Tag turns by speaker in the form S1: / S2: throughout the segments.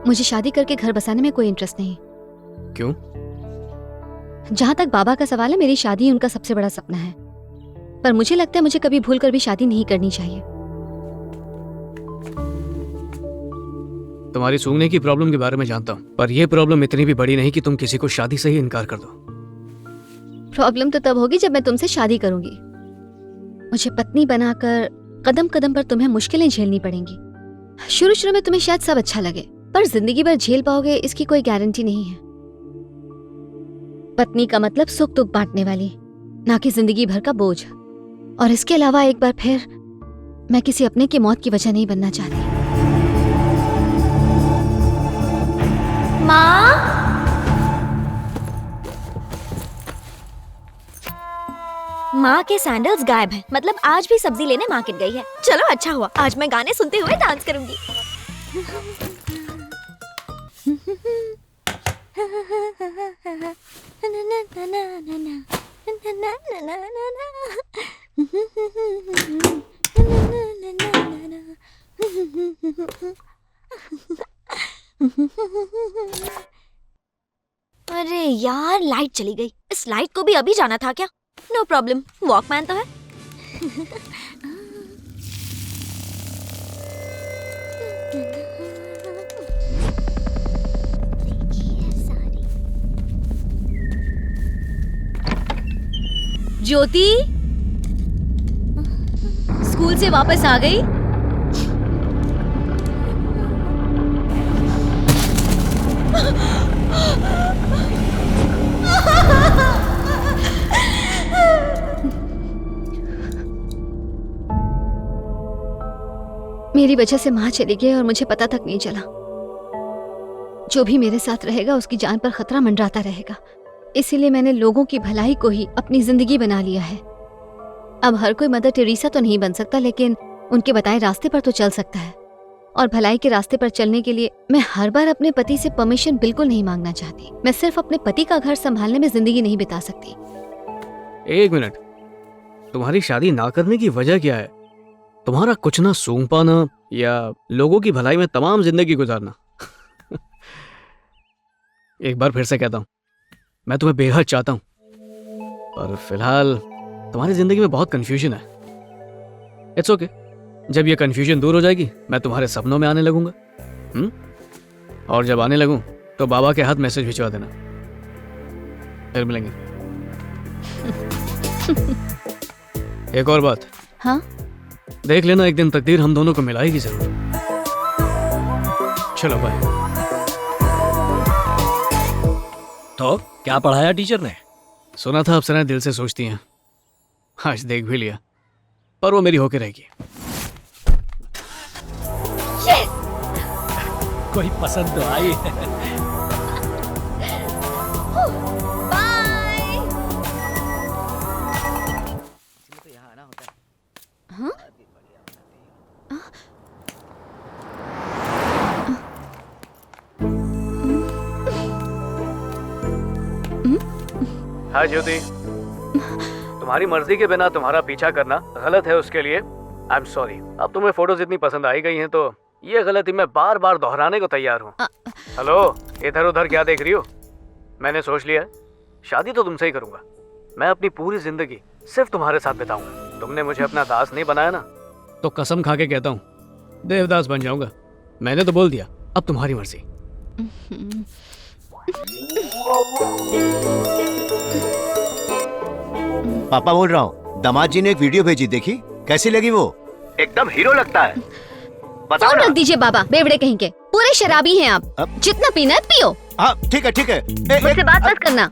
S1: मुझे शादी करके घर बसाने में कोई इंटरेस्ट नहीं।
S2: क्यों?
S1: जहाँ तक बाबा का सवाल है, मेरी शादी उनका सबसे बड़ा सपना है, पर मुझे लगता है मुझे कभी भूल कर भी शादी नहीं करनी चाहिए।
S2: तुम्हारी सूंघने की प्रॉब्लम के बारे में जानता हूँ, पर यह प्रॉब्लम इतनी भी बड़ी नहीं कि तुम किसी को शादी से ही इनकार कर दो।
S1: प्रॉब्लम तो तब होगी जब मैं तुमसे शादी करूंगी। मुझे पत्नी बनाकर कदम कदम पर तुम्हें मुश्किलें झेलनी पड़ेंगी। शुरू शुरू में तुम्हें शायद सब अच्छा लगे, पर जिंदगी भर झेल पाओगे इसकी कोई गारंटी नहीं है। पत्नी का मतलब सुख दुख बांटने वाली, ना कि जिंदगी भर का बोझ। और इसके अलावा एक बार फिर मैं किसी अपने की मौत की वजह नहीं बनना चाहती।
S3: माँ, माँ के सैंडल्स गायब हैं। मतलब आज भी सब्जी लेने मार्केट गई है। चलो अच्छा हुआ, आज मैं गाने सुनते हुए डांस करूंगी। अरे यार, लाइट चली गई। इस लाइट को भी अभी जाना था क्या? नो प्रॉब्लम, वॉकमैन तो है।
S1: ज्योति स्कूल से वापस आ गई? मेरी वजह से माँ चली गई और मुझे पता तक नहीं चला। जो भी मेरे साथ रहेगा उसकी जान पर खतरा मंडराता रहेगा। इसीलिए मैंने लोगों की भलाई को ही अपनी जिंदगी बना लिया है। अब हर कोई मदर टेरेसा तो नहीं बन सकता, लेकिन उनके बताए रास्ते पर तो चल सकता है। और भलाई के रास्ते पर चलने के लिए मैं हर बार अपने पति से परमिशन बिल्कुल नहीं मांगना चाहती। मैं सिर्फ अपने पति का घर संभालने में जिंदगी नहीं बिता सकती।
S2: एक मिनट, तुम्हारी शादी ना करने की वजह क्या है? तुम्हारा कुछ ना सूंघ पाना या लोगों की भलाई में तमाम जिंदगी गुजारना? एक बार फिर से कहता हूं, मैं तुम्हें बेहद चाहता हूं, पर फिलहाल तुम्हारी जिंदगी में बहुत कंफ्यूजन है। इट्स ओके, जब ये कंफ्यूजन दूर हो जाएगी मैं तुम्हारे सपनों में आने लगूंगा। और जब आने लगूं तो बाबा के हाथ मैसेज भिजवा देना, फिर मिलेंगे। एक और बात।
S1: हाँ?
S2: देख लेना, एक दिन तकदीर हम दोनों को मिलाएगी जरूर। चलो बाय।
S4: तो क्या पढ़ाया टीचर ने?
S2: सुना था अप्सराएं दिल से सोचती हैं, आज देख भी लिया, पर वो मेरी होके रहेगी।
S4: कोई पसंद तो आई।
S2: हाँ ज्योति, तुम्हारी मर्जी के बिना तुम्हारा पीछा करना गलत है, उसके लिए आई एम सॉरी। अब तुम्हें फोटोज इतनी पसंद आई गई हैं तो ये गलती मैं बार बार दोहराने को तैयार हूँ। हेलो, इधर उधर क्या देख रही हो? मैंने सोच लिया है, शादी तो तुमसे ही करूंगा। मैं अपनी पूरी जिंदगी सिर्फ तुम्हारे साथ बिताऊंगा। तुमने मुझे अपना दास नहीं बनाया ना, तो कसम खा के कहता हूँ देवदास बन जाऊंगा। मैंने तो बोल दिया, अब तुम्हारी मर्जी।
S5: पापा बोल रहा हूँ, दामाद जी ने एक वीडियो भेजी, देखी कैसी लगी? वो एकदम हीरो लगता है। बताओ
S1: फोन
S5: ना।
S1: रख दीजिए बाबा, बेवड़े कहीं के। पूरे शराबी हैं आप। जितना पीना है पियो।
S5: हाँ ठीक है ठीक है।
S1: मुझसे बात मत करना।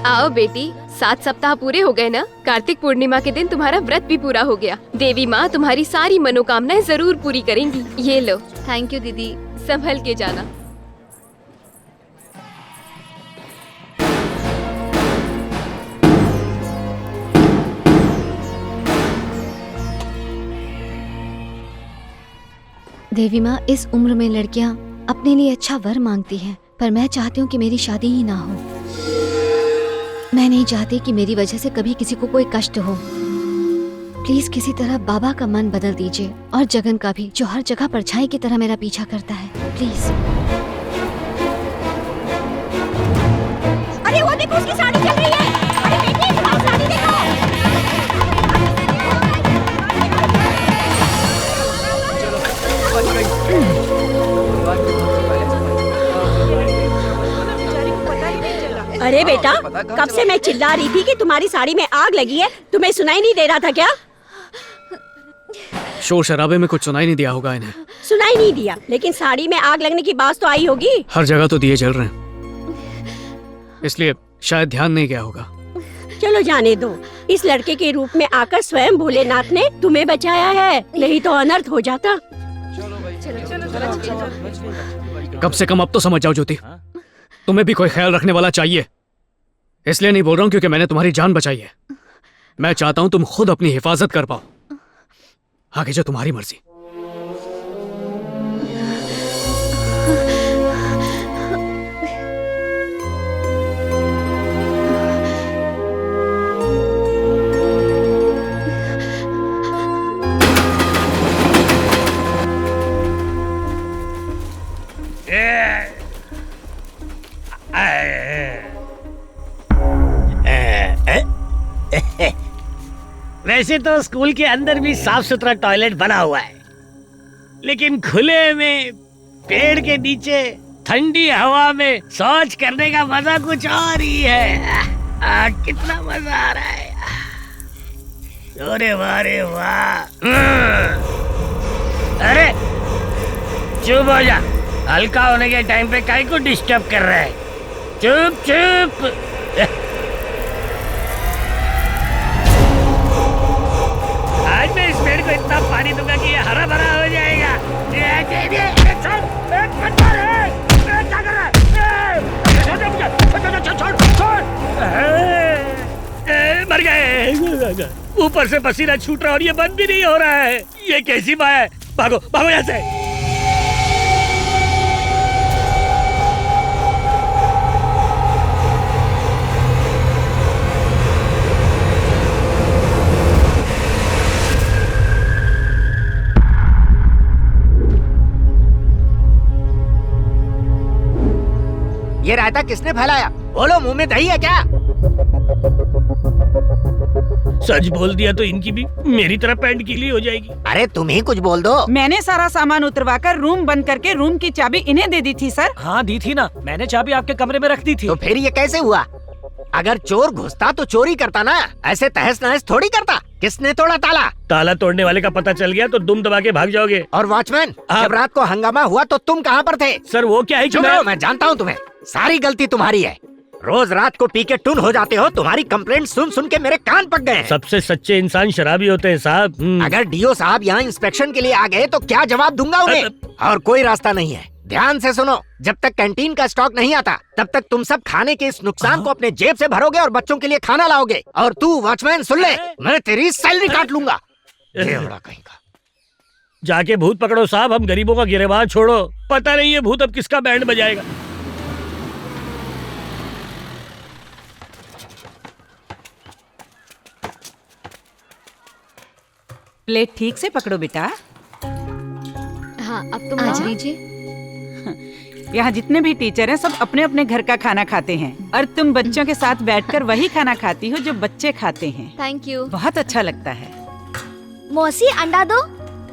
S6: आओ बेटी, 7 सप्ताह पूरे हो गए ना। कार्तिक पूर्णिमा के दिन तुम्हारा व्रत भी पूरा हो गया। देवी माँ तुम्हारी सारी मनोकामनाएं जरूर पूरी करेंगी। ये लो।
S1: थैंक यू दीदी।
S6: संभल के जाना।
S1: देवी माँ, इस उम्र में लड़कियाँ अपने लिए अच्छा वर मांगती हैं, पर मैं चाहती हूँ कि मेरी शादी ही ना हो। मैं नहीं चाहती कि मेरी वजह से कभी किसी को कोई कष्ट हो। प्लीज किसी तरह बाबा का मन बदल दीजिए, और जगन का भी, जो हर जगह परछाई की तरह मेरा पीछा करता है। प्लीज।
S3: अरे वो देखो, उसकी साड़ी चल रही है। अरे बेटी, तुम्हारी साड़ी देखो। अरे बेटा, कब से मैं चिल्ला रही थी कि तुम्हारी साड़ी में आग लगी है, तुम्हें सुनाई नहीं दे रहा था क्या?
S2: शोर शराबे में कुछ सुनाई नहीं दिया होगा इन्हें।
S3: सुनाई नहीं दिया, लेकिन साड़ी में आग लगने की बात तो आई होगी।
S2: हर जगह तो दिए जल रहे हैं, इसलिए शायद ध्यान नहीं गया होगा।
S3: चलो जाने दो, इस लड़के के रूप में आकर स्वयं भोलेनाथ ने तुम्हें बचाया है, नहीं तो अनर्थ हो जाता।
S2: कम से कम अब तो समझ जाओ ज्योति, तुम्हें भी कोई ख्याल रखने वाला चाहिए। इसलिए नहीं बोल रहा हूँ क्योंकि मैंने तुम्हारी जान बचाई है। मैं चाहता हूँ तुम खुद अपनी हिफाजत कर पाओ। आगे जो तुम्हारी मर्जी।
S4: वैसे तो स्कूल के अंदर भी साफ सुथरा टॉयलेट बना हुआ है, लेकिन खुले में पेड़ के नीचे ठंडी हवा में शौच करने का मजा कुछ और ही है। कितना मजा आ रहा है। अरे वाह रे वाह। अरे चुप हो जा, हल्का होने के टाइम पे काहे को डिस्टर्ब कर रहा है। चुप चुप। आज मैं इस पेड़ को इतना पानी दूंगा कि ये हरा भरा हो जाएगा। मर गए। ऊपर से पसीना छूट रहा और ये बंद भी नहीं हो रहा है। ये कैसी बात है? भागो भागो यहाँ से।
S5: ये रायता किसने फैलाया? बोलो, मुंह में दही है क्या?
S4: सच बोल दिया तो इनकी भी मेरी तरह पैंट गीली हो जाएगी।
S5: अरे तुम ही कुछ बोल दो।
S7: मैंने सारा सामान उतरवाकर रूम बंद करके रूम की चाबी इन्हें दे दी थी सर।
S4: हाँ दी थी ना, मैंने चाबी आपके कमरे में रख दी थी।
S5: तो फिर ये कैसे हुआ? अगर चोर घुसता तो चोरी करता ना, ऐसे तहस नहस थोड़ी करता। किसने तोड़ा ताला?
S4: ताला तोड़ने वाले का पता चल गया तो दुम दबा के भाग जाओगे।
S5: और वॉचमैन,
S4: आप-
S5: जब रात को हंगामा हुआ तो तुम कहाँ पर थे?
S4: सर वो क्या है कि
S5: चुप रहो, मैं जानता हूँ तुम्हें। सारी गलती तुम्हारी है। रोज रात को पी के टुन हो जाते हो। तुम्हारी कंप्लेंट सुन सुन के मेरे कान पक गए हैं।
S4: सबसे सच्चे इंसान शराबी होते हैं साहब।
S5: अगर डीओ साहब यहाँ इंस्पेक्शन के लिए आ गए तो क्या जवाब दूंगा उन्हें? और कोई रास्ता नहीं है। ध्यान से सुनो, जब तक कैंटीन का स्टॉक नहीं आता तब तक तुम सब खाने के इस नुकसान को अपने जेब से भरोगे और बच्चों के लिए खाना लाओगे। और तू वॉचमैन सुन ले, मैं तेरी सैलरी काट लूंगा। देवड़ा कहीं का।
S4: जाके भूत पकड़ो साहब, हम गरीबों का गिरेबान छोड़ो। पता नहीं ये भूत अब किसका बैंड बजाएगा।
S7: प्लेट ठीक से पकड़ो बेटा।
S1: हाँ, अब तुम आज लीजिए।
S7: यहाँ जितने भी टीचर हैं सब अपने अपने घर का खाना खाते हैं और तुम बच्चों के साथ बैठकर वही खाना खाती हो जो बच्चे खाते हैं।
S1: Thank you.
S7: बहुत अच्छा लगता है।
S3: मौसी, अंडा दो।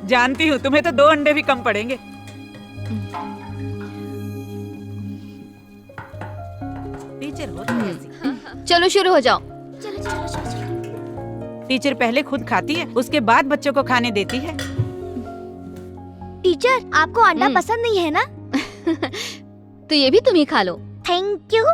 S7: जानती हूँ, तुम्हें तो 2 अंडे भी कम पड़ेंगे। टीचर हो तुम ऐसी।
S1: चलो शुरू हो जाओ।
S3: चलो चलो चलो चलो।
S7: टीचर पहले खुद खाती है, उसके बाद बच्चों को खाने देती है।
S3: टीचर, आपको अंडा पसंद नहीं है ना?
S1: तो ये भी तुम ही खा लो।
S3: Thank you.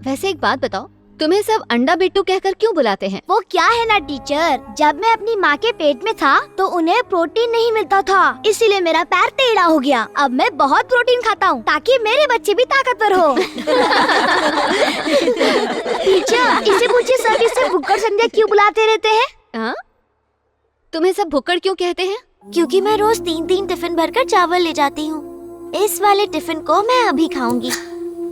S1: वैसे एक बात बताओ, तुम्हें सब अंडा बिट्टू कहकर क्यों बुलाते हैं?
S3: वो क्या है ना टीचर, जब मैं अपनी माँ के पेट में था तो उन्हें प्रोटीन नहीं मिलता था, इसीलिए मेरा पैर टेढ़ा हो गया। अब मैं बहुत प्रोटीन खाता हूँ ताकि मेरे बच्चे भी ताकतवर हो। टीचर, इसे पूछिए सर इसे भुक्कड़ संध्या क्यों बुलाते रहते हैं?
S1: हाँ? तुम्हें सब भुक्कड़ क्यों कहते हैं?
S3: क्योंकि मैं रोज 3-3 टिफिन भरकर चावल ले जाती हूँ। इस वाले टिफिन को मैं अभी खाऊंगी।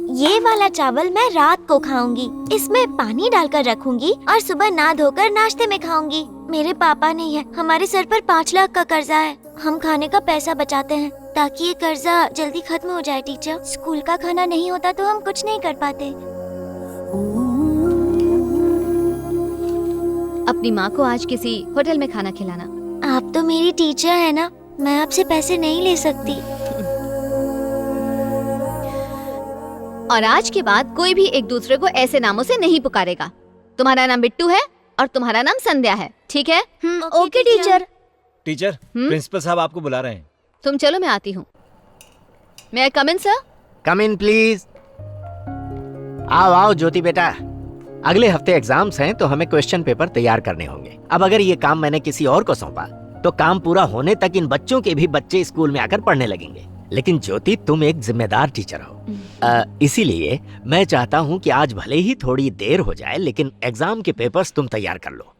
S3: ये वाला चावल मैं रात को खाऊंगी। इसमें पानी डालकर रखूंगी और सुबह नहा धोकर नाश्ते में खाऊंगी। मेरे पापा नहीं है, हमारे सर पर 5 लाख का कर्जा है। हम खाने का पैसा बचाते हैं ताकि ये कर्जा जल्दी खत्म हो जाए। टीचर, स्कूल का खाना नहीं होता तो हम कुछ नहीं कर पाते।
S1: अपनी माँ को आज किसी होटल में खाना खिलाना।
S3: आप तो मेरी टीचर है ना, मैं आपसे पैसे नहीं ले सकती।
S1: और आज के बाद कोई भी एक दूसरे को ऐसे नामों से नहीं पुकारेगा। तुम्हारा नाम बिट्टू है और तुम्हारा नाम संध्या है, ठीक है?
S3: Okay teacher.
S8: टीचर, प्रिंसिपल साहब आपको बुला रहे हैं।
S1: तुम चलो, मैं आती हूँ। मैं आई कम इन सर?
S5: Come in please. आओ आओ ज्योति बेटा, अगले हफ्ते एग्जाम्स हैं तो हमें क्वेश्चन पेपर तैयार करने होंगे। अब अगर ये काम मैंने किसी और को सौंपा तो काम पूरा होने तक इन बच्चों के भी बच्चे स्कूल में आकर पढ़ने लगेंगे। लेकिन ज्योति, तुम एक जिम्मेदार टीचर हो, इसीलिए मैं चाहता हूँ कि आज भले ही थोड़ी देर हो जाए लेकिन एग्जाम के पेपर्स तुम तैयार कर लो।